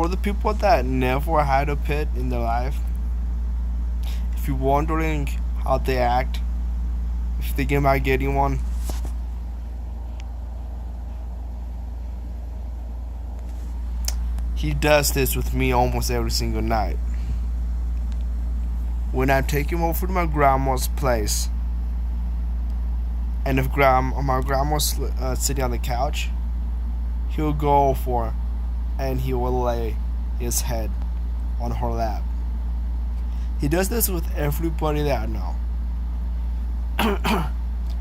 For the people that never had a pet in their life, if you're wondering how they act, if you're thinking about getting one, he does this with me almost every single night. When I take him over to my grandma's place, and if my grandma's sitting on the couch, he'll go for, and he will lay his head on her lap. He does this with everybody that I know.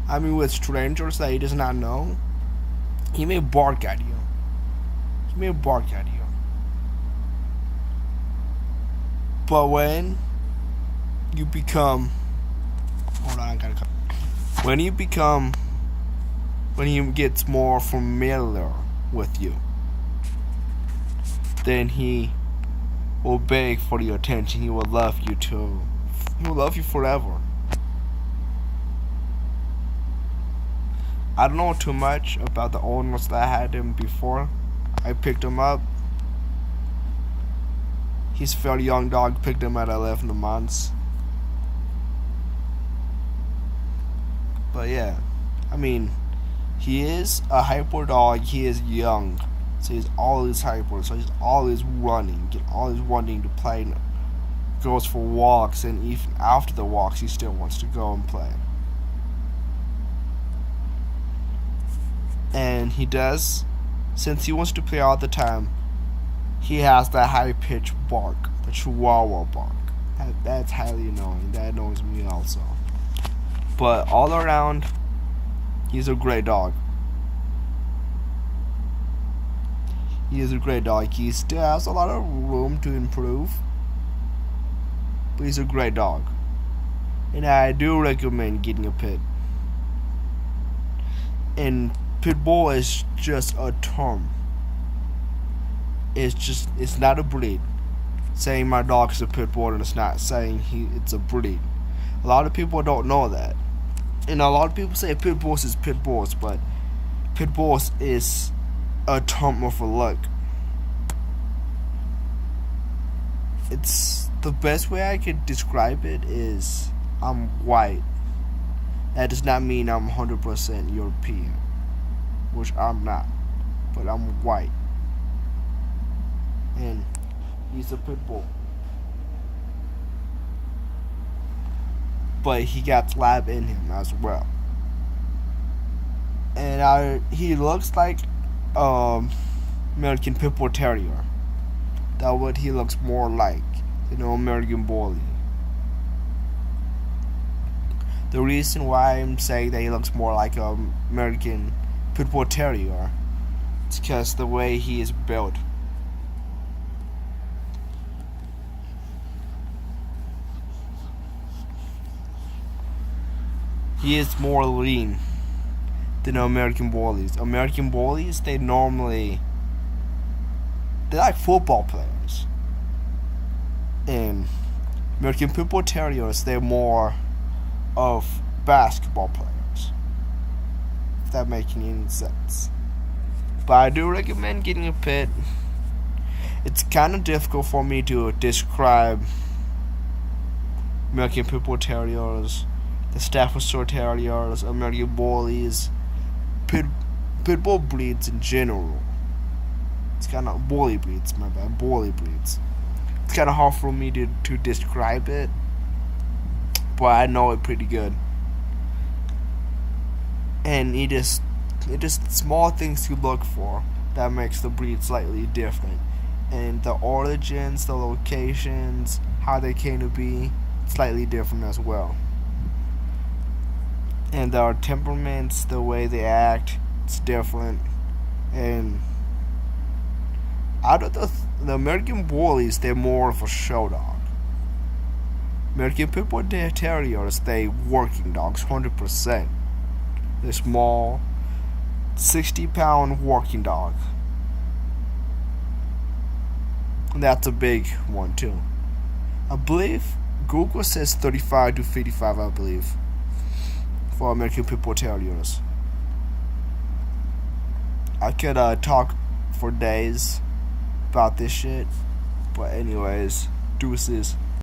I mean, with strangers that he does not know, he may bark at you. But when you become, when he gets more familiar with you, then he will beg for your attention. He will love you too. He will love you forever. I don't know too much about the owners that had him before I picked him up. He's a fairly young dog. Picked him at 11 months. But yeah, I mean, he is a hyper dog. He is young, so he's always hyper. So he's always running, always wanting to play. Goes for walks, and even after the walks, he still wants to go and play. And he does, since he wants to play all the time, he has that high-pitched bark, the chihuahua bark. That's highly annoying. That annoys me also. But all around, he's a great dog. He is a great dog. He still has a lot of room to improve, but he's a great dog. And I do recommend getting a pit. And pit bull is just a term. It's not a breed. Saying my dog is a pit bull, and it's not saying it's a breed. A lot of people don't know that. And a lot of people say pit bulls is pit bulls, but pit bulls is a term of a look. It's the best way I could describe it is I'm white. That does not mean I'm 100% European, which I'm not, but I'm white. And he's a pit bull. But he got lab in him as well. And he looks like American Pit Bull Terrier. That's what he looks more like, American Bully. The reason why I'm saying that he looks more like American Pit Bull Terrier is because the way he is built. He is more lean than American Bullies. American Bullies, they're like football players. And American Pit Bull Terriers, they're more of basketball players. If that makes any sense. But I do recommend getting a pit. It's kind of difficult for me to describe American Pit Bull Terriers, the Staffordshire Terriers, American Bullies, pit bull breeds in general. It's kind of bully breeds, my bad, bully breeds. It's kind of hard for me to describe it, but I know it pretty good. And it is small things you look for that makes the breed slightly different. And the origins, the locations, how they came to be, slightly different as well. And their temperaments, the way they act, it's different. And out of the American Bullies, they're more of a show dog. American Pit Bull Terriers, they working dogs, 100%. They're small, 60-pound working dog. And that's a big one too. I believe Google says 35 to 55, I believe, for American Pit Bull Terriers. I could talk for days about this shit. But anyways, deuces.